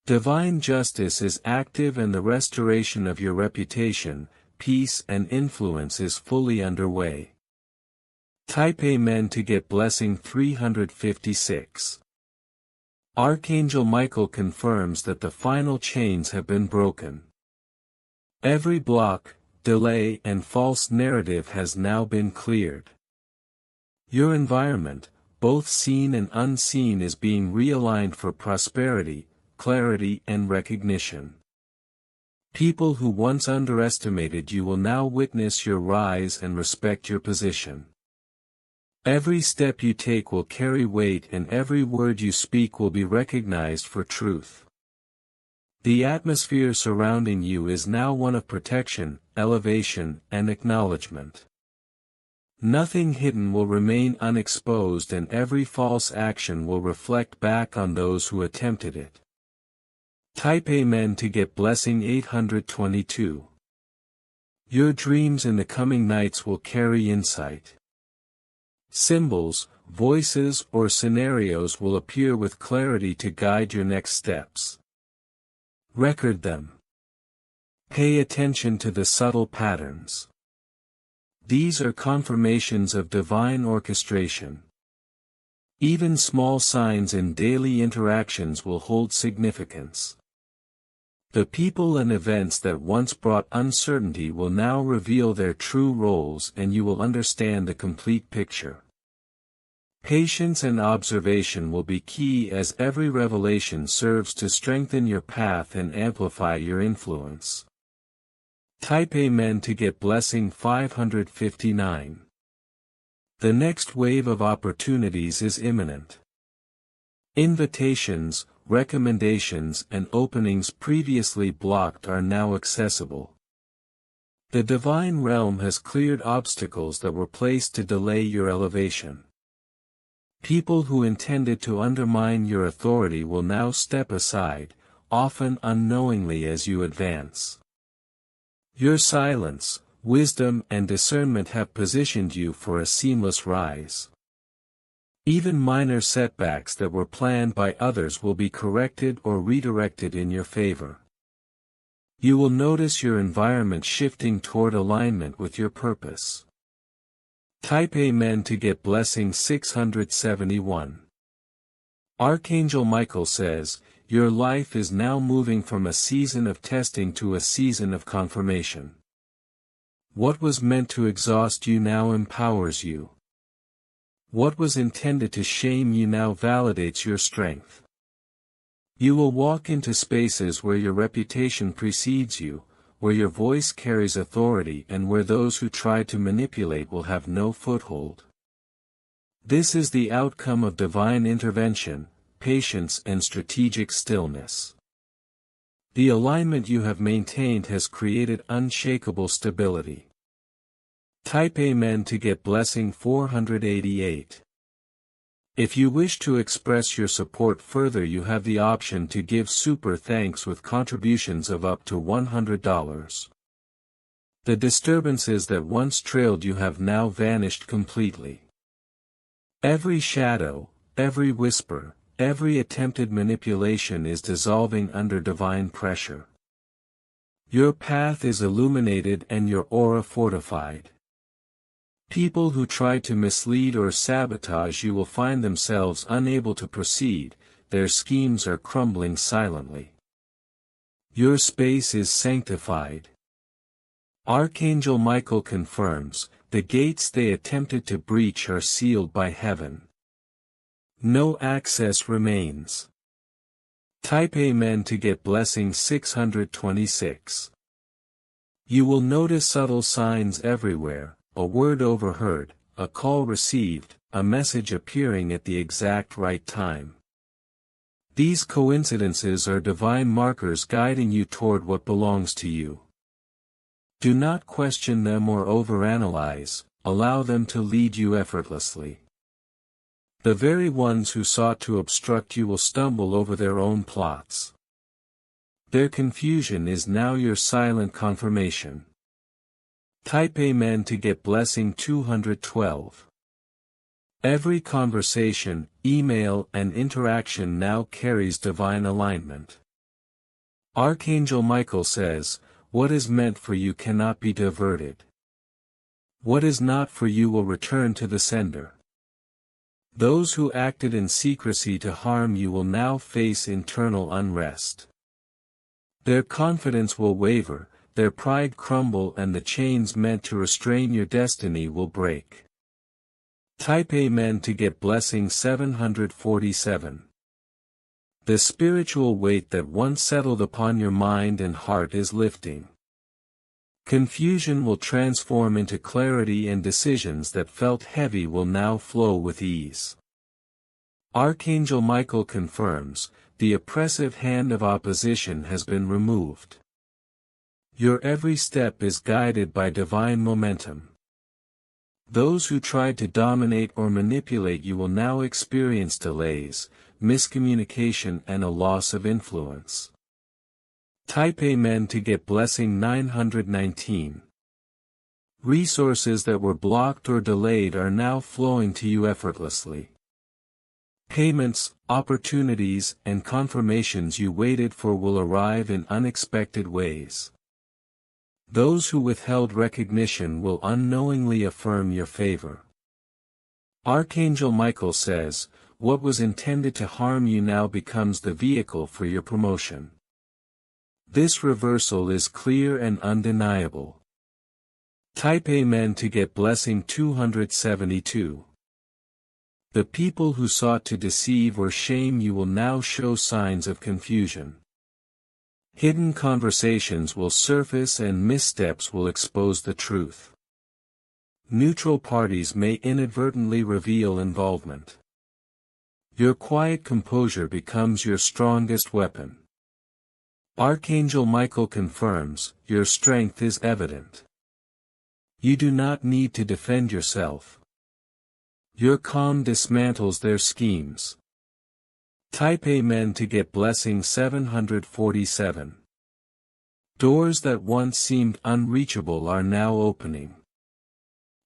Divine justice is active and the restoration of your reputation, peace and influence is fully underway. Type Amen to get blessing 356. Archangel Michael confirms that the final chains have been broken. Every block, delay and false narrative has now been cleared. Your environment, both seen and unseen, is being realigned for prosperity, clarity and recognition. People who once underestimated you will now witness your rise and respect your position. Every step you take will carry weight and every word you speak will be recognized for truth. The atmosphere surrounding you is now one of protection, elevation, and acknowledgement. Nothing hidden will remain unexposed and every false action will reflect back on those who attempted it. Type Amen to get blessing 822. Your dreams in the coming nights will carry insight. Symbols, voices or scenarios will appear with clarity to guide your next steps. Record them. Pay attention to the subtle patterns. These are confirmations of divine orchestration. Even small signs in daily interactions will hold significance. The people and events that once brought uncertainty will now reveal their true roles and you will understand the complete picture. Patience and observation will be key as every revelation serves to strengthen your path and amplify your influence. Type Amen to get blessing 559. The next wave of opportunities is imminent. Invitations, recommendations and openings previously blocked are now accessible. The divine realm has cleared obstacles that were placed to delay your elevation. People who intended to undermine your authority will now step aside, often unknowingly as you advance. Your silence, wisdom and discernment have positioned you for a seamless rise. Even minor setbacks that were planned by others will be corrected or redirected in your favor. You will notice your environment shifting toward alignment with your purpose. Type Amen to get blessing 671. Archangel Michael says, your life is now moving from a season of testing to a season of confirmation. What was meant to exhaust you now empowers you. What was intended to shame you now validates your strength. You will walk into spaces where your reputation precedes you, where your voice carries authority and where those who try to manipulate will have no foothold. This is the outcome of divine intervention, patience and strategic stillness. The alignment you have maintained has created unshakable stability. Type Amen to get blessing 488. If you wish to express your support further, you have the option to give super thanks with contributions of up to $100. The disturbances that once trailed you have now vanished completely. Every shadow, every whisper, every attempted manipulation is dissolving under divine pressure. Your path is illuminated and your aura fortified. People who try to mislead or sabotage you will find themselves unable to proceed, their schemes are crumbling silently. Your space is sanctified. Archangel Michael confirms, the gates they attempted to breach are sealed by heaven. No access remains. Type Amen to get blessing 626. You will notice subtle signs everywhere. A word overheard, a call received, a message appearing at the exact right time. These coincidences are divine markers guiding you toward what belongs to you. Do not question them or overanalyze, allow them to lead you effortlessly. The very ones who sought to obstruct you will stumble over their own plots. Their confusion is now your silent confirmation. Type Amen to get blessing 212. Every conversation, email and interaction now carries divine alignment. Archangel Michael says, what is meant for you cannot be diverted. What is not for you will return to the sender. Those who acted in secrecy to harm you will now face internal unrest. Their confidence will waver, their pride crumble and the chains meant to restrain your destiny will break. Type Amen to get blessing 747. The spiritual weight that once settled upon your mind and heart is lifting. Confusion will transform into clarity and decisions that felt heavy will now flow with ease. Archangel Michael confirms, the oppressive hand of opposition has been removed. Your every step is guided by divine momentum. Those who tried to dominate or manipulate you will now experience delays, miscommunication and a loss of influence. Type Amen to get blessing 919. Resources that were blocked or delayed are now flowing to you effortlessly. Payments, opportunities, and confirmations you waited for will arrive in unexpected ways. Those who withheld recognition will unknowingly affirm your favor. Archangel Michael says, what was intended to harm you now becomes the vehicle for your promotion. This reversal is clear and undeniable. Type Amen to get blessing 272. The people who sought to deceive or shame you will now show signs of confusion. Hidden conversations will surface and missteps will expose the truth. Neutral parties may inadvertently reveal involvement. Your quiet composure becomes your strongest weapon. Archangel Michael confirms, your strength is evident. You do not need to defend yourself. Your calm dismantles their schemes. Type Amen to get blessing 747. Doors that once seemed unreachable are now opening.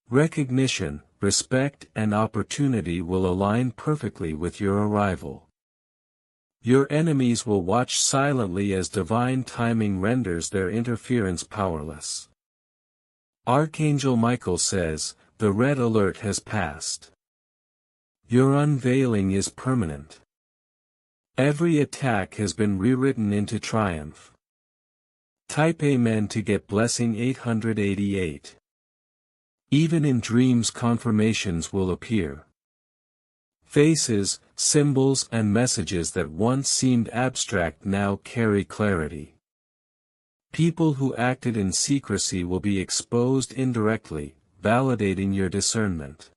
Recognition, respect and opportunity will align perfectly with your arrival. Your enemies will watch silently as divine timing renders their interference powerless. Archangel Michael says, the red alert has passed. Your unveiling is permanent. Every attack has been rewritten into triumph. Type Amen to get blessing 888. Even in dreams confirmations will appear. Faces, symbols and messages that once seemed abstract now carry clarity. People who acted in secrecy will be exposed indirectly, validating your discernment.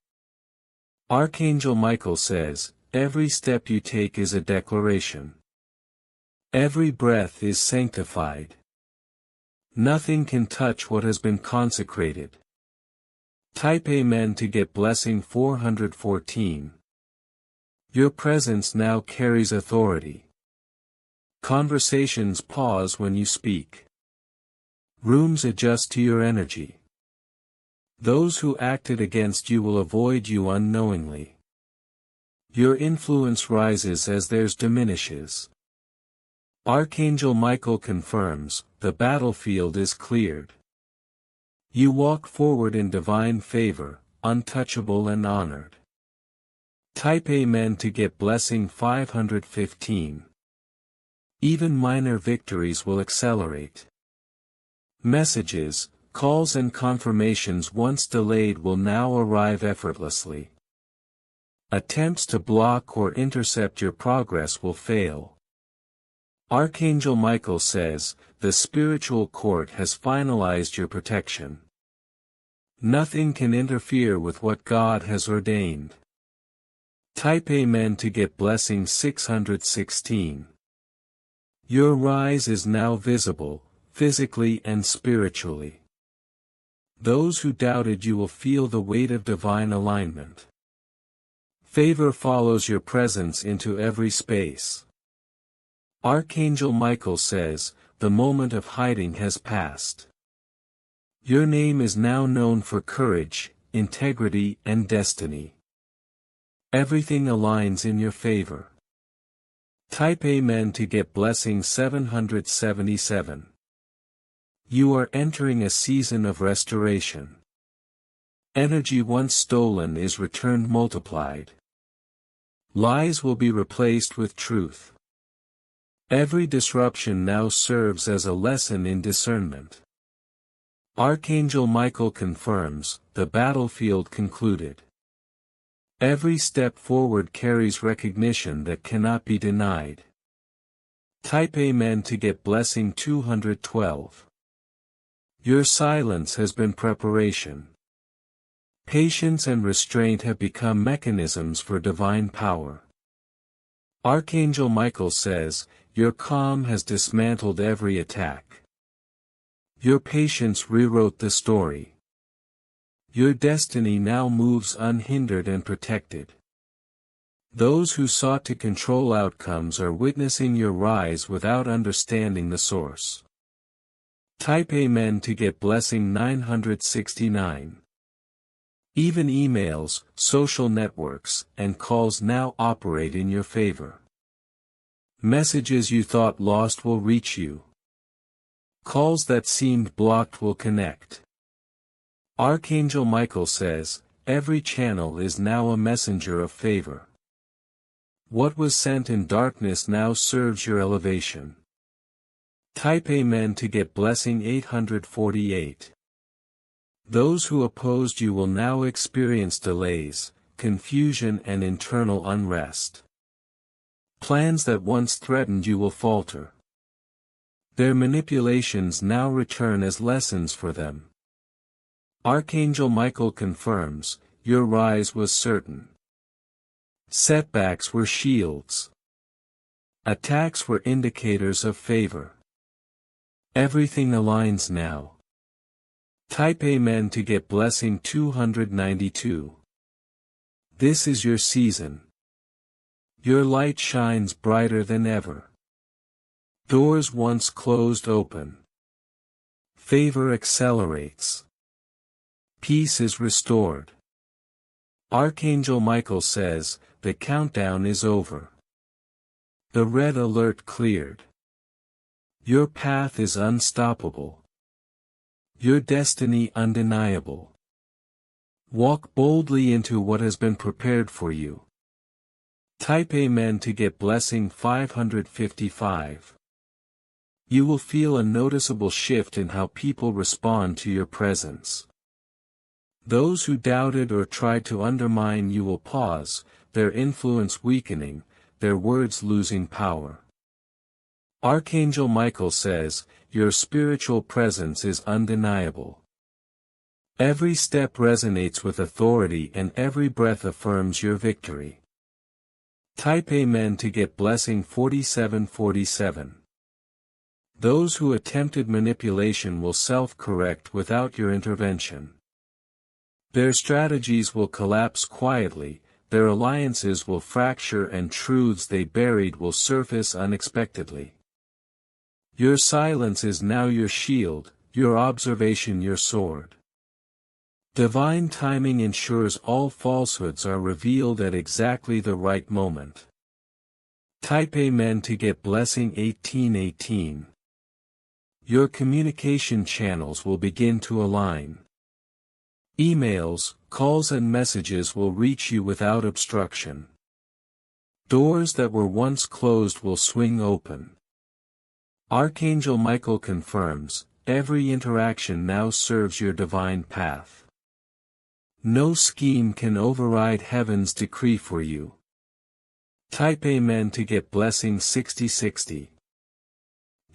Archangel Michael says, every step you take is a declaration. Every breath is sanctified. Nothing can touch what has been consecrated. Type Amen to get blessing 414. Your presence now carries authority. Conversations pause when you speak. Rooms adjust to your energy. Those who acted against you will avoid you unknowingly. Your influence rises as theirs diminishes. Archangel Michael confirms, the battlefield is cleared. You walk forward in divine favor, untouchable and honored. Type Amen to get blessing 515. Even minor victories will accelerate. Messages, calls and confirmations once delayed will now arrive effortlessly. Attempts to block or intercept your progress will fail. Archangel Michael says, the spiritual court has finalized your protection. Nothing can interfere with what God has ordained. Type Amen to get blessing 616. Your rise is now visible, physically and spiritually. Those who doubted you will feel the weight of divine alignment. Favor follows your presence into every space. Archangel Michael says, the moment of hiding has passed. Your name is now known for courage, integrity and destiny. Everything aligns in your favor. Type Amen to get blessing 777. You are entering a season of restoration. Energy once stolen is returned multiplied. Lies will be replaced with truth. Every disruption now serves as a lesson in discernment. Archangel Michael confirms, the battlefield concluded. Every step forward carries recognition that cannot be denied. Type Amen to get blessing 212. Your silence has been preparation. Patience and restraint have become mechanisms for divine power. Archangel Michael says, your calm has dismantled every attack. Your patience rewrote the story. Your destiny now moves unhindered and protected. Those who sought to control outcomes are witnessing your rise without understanding the source. Type Amen to get blessing 969. Even emails, social networks, and calls now operate in your favor. Messages you thought lost will reach you. Calls that seemed blocked will connect. Archangel Michael says, every channel is now a messenger of favor. What was sent in darkness now serves your elevation. Type Amen to get blessing 848. Those who opposed you will now experience delays, confusion and internal unrest. Plans that once threatened you will falter. Their manipulations now return as lessons for them. Archangel Michael confirms, your rise was certain. Setbacks were shields. Attacks were indicators of favor. Everything aligns now. Type Amen to get blessing 292. This is your season. Your light shines brighter than ever. Doors once closed open. Favor accelerates. Peace is restored. Archangel Michael says, the countdown is over. The red alert cleared. Your path is unstoppable. Your destiny undeniable. Walk boldly into what has been prepared for you. Type Amen to get blessing 555. You will feel a noticeable shift in how people respond to your presence. Those who doubted or tried to undermine you will pause, their influence weakening, their words losing power. Archangel Michael says, your spiritual presence is undeniable. Every step resonates with authority and every breath affirms your victory. Type Amen to get blessing 4747. Those who attempted manipulation will self-correct without your intervention. Their strategies will collapse quietly, their alliances will fracture and truths they buried will surface unexpectedly. Your silence is now your shield, your observation your sword. Divine timing ensures all falsehoods are revealed at exactly the right moment. Type Amen to get blessing 1818. Your communication channels will begin to align. Emails, calls and messages will reach you without obstruction. Doors that were once closed will swing open. Archangel Michael confirms, every interaction now serves your divine path. No scheme can override heaven's decree for you. Type Amen to get blessing 6060.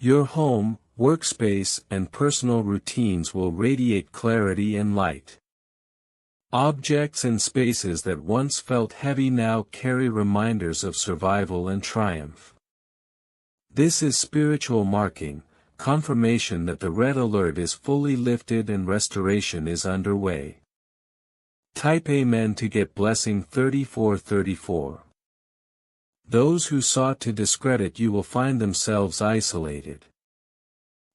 Your home, workspace and personal routines will radiate clarity and light. Objects and spaces that once felt heavy now carry reminders of survival and triumph. This is spiritual marking, confirmation that the red alert is fully lifted and restoration is underway. Type Amen to get blessing 3434. Those who sought to discredit you will find themselves isolated.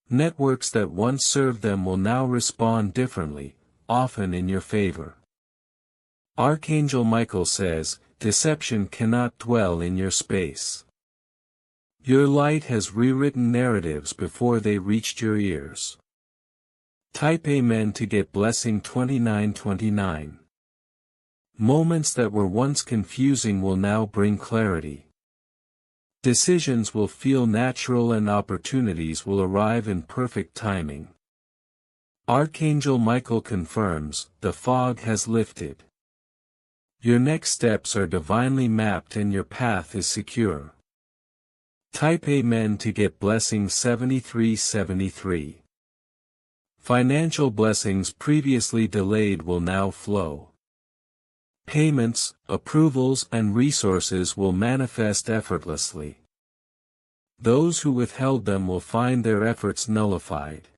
Networks that once served them will now respond differently, often in your favor. Archangel Michael says, deception cannot dwell in your space. Your light has rewritten narratives before they reached your ears. Type Amen to get blessing 2929. Moments that were once confusing will now bring clarity. Decisions will feel natural and opportunities will arrive in perfect timing. Archangel Michael confirms, the fog has lifted. Your next steps are divinely mapped and your path is secure. Type Amen to get blessing 7373. Financial blessings previously delayed will now flow. Payments, approvals and resources will manifest effortlessly. Those who withheld them will find their efforts nullified.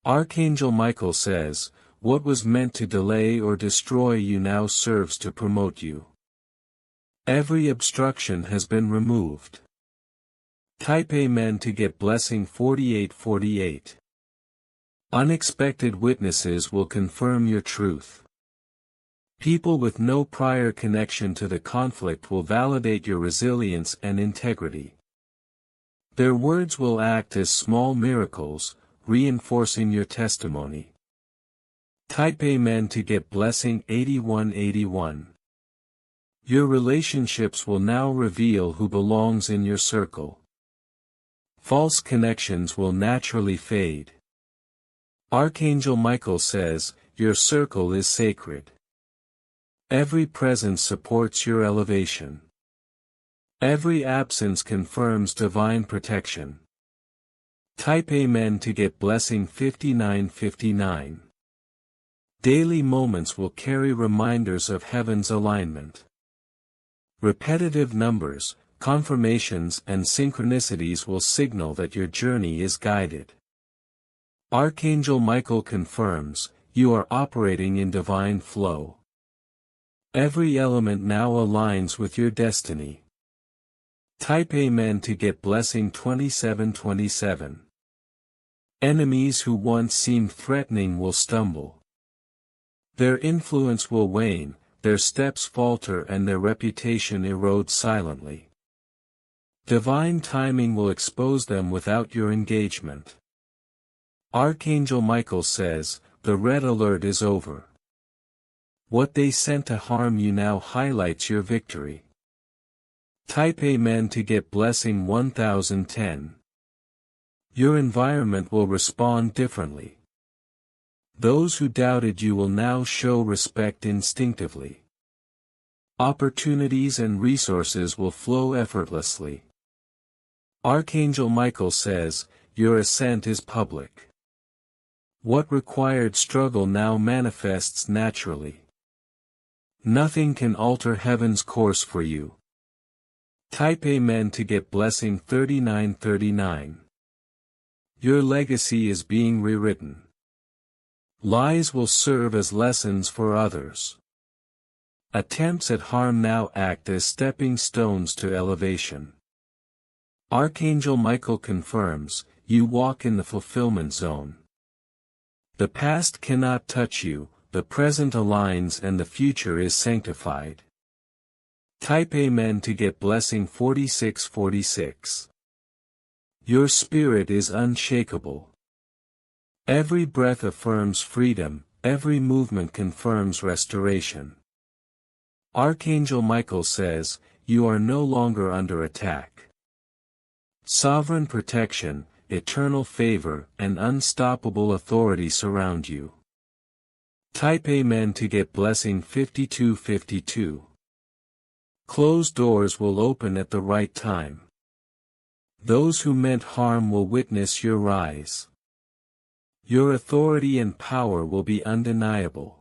Archangel Michael says, what was meant to delay or destroy you now serves to promote you. Every obstruction has been removed. Type Amen to get blessing 4848. Unexpected witnesses will confirm your truth. People with no prior connection to the conflict will validate your resilience and integrity. Their words will act as small miracles, reinforcing your testimony. Type Amen to get blessing 8181. Your relationships will now reveal who belongs in your circle. False connections will naturally fade. Archangel Michael says, your circle is sacred. Every presence supports your elevation. Every absence confirms divine protection. Type Amen to get blessing 5959. Daily moments will carry reminders of heaven's alignment. Repetitive numbers, confirmations and synchronicities will signal that your journey is guided. Archangel Michael confirms, you are operating in divine flow. Every element now aligns with your destiny. Type Amen to get blessing 2727. Enemies who once seemed threatening will stumble. Their influence will wane, their steps falter and their reputation erode silently. Divine timing will expose them without your engagement. Archangel Michael says, the red alert is over. What they sent to harm you now highlights your victory. Type Amen to get blessing 1010. Your environment will respond differently. Those who doubted you will now show respect instinctively. Opportunities and resources will flow effortlessly. Archangel Michael says, your ascent is public. What required struggle now manifests naturally. Nothing can alter heaven's course for you. Type Amen to get blessing 3939. Your legacy is being rewritten. Lies will serve as lessons for others. Attempts at harm now act as stepping stones to elevation. Archangel Michael confirms, you walk in the fulfillment zone. The past cannot touch you, the present aligns and the future is sanctified. Type Amen to get blessing 4646. Your spirit is unshakable. Every breath affirms freedom, every movement confirms restoration. Archangel Michael says, you are no longer under attack. Sovereign protection, eternal favor, and unstoppable authority surround you. Type Amen to get blessing 5252. Closed doors will open at the right time. Those who meant harm will witness your rise. Your authority and power will be undeniable.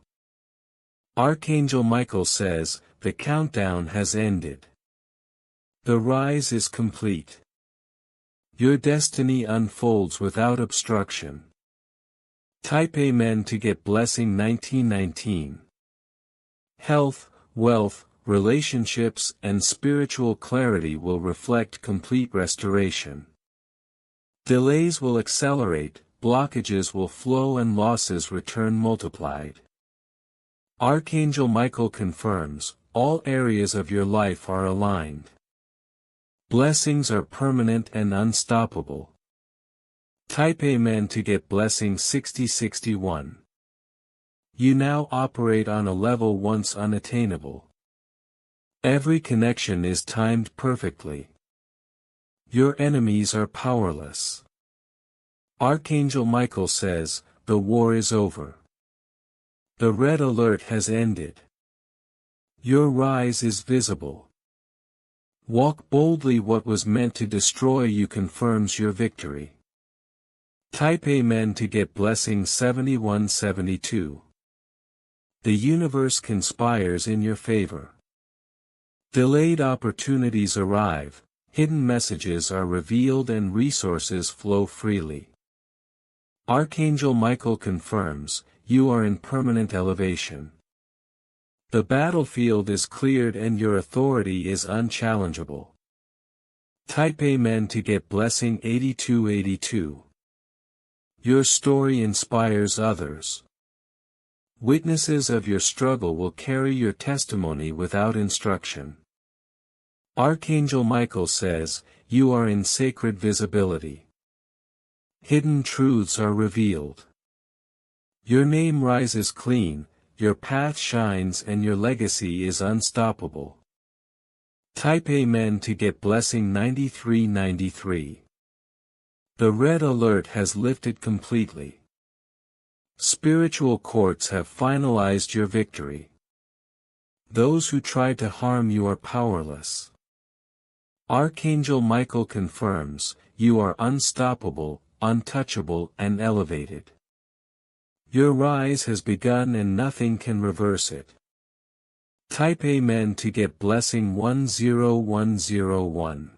Archangel Michael says, the countdown has ended. The rise is complete. Your destiny unfolds without obstruction. Type Amen to get blessing 1919. Health, wealth, relationships and spiritual clarity will reflect complete restoration. Delays will accelerate, blockages will flow and losses return multiplied. Archangel Michael confirms, all areas of your life are aligned. Blessings are permanent and unstoppable. Type Amen to get blessing 6061. You now operate on a level once unattainable. Every connection is timed perfectly. Your enemies are powerless. Archangel Michael says, the war is over. The red alert has ended. Your rise is visible. Walk boldly, what was meant to destroy you confirms your victory. Type Amen to get blessing 7172. The universe conspires in your favor. Delayed opportunities arrive, hidden messages are revealed and resources flow freely. Archangel Michael confirms, you are in permanent elevation. The battlefield is cleared and your authority is unchallengeable. Type Amen to get blessing 8282. Your story inspires others. Witnesses of your struggle will carry your testimony without instruction. Archangel Michael says, you are in sacred visibility. Hidden truths are revealed. Your name rises clean, your path shines and your legacy is unstoppable. Type Amen to get blessing 9393. The red alert has lifted completely. Spiritual courts have finalized your victory. Those who tried to harm you are powerless. Archangel Michael confirms, you are unstoppable, untouchable and elevated. Your rise has begun and nothing can reverse it. Type Amen to get blessing 10101.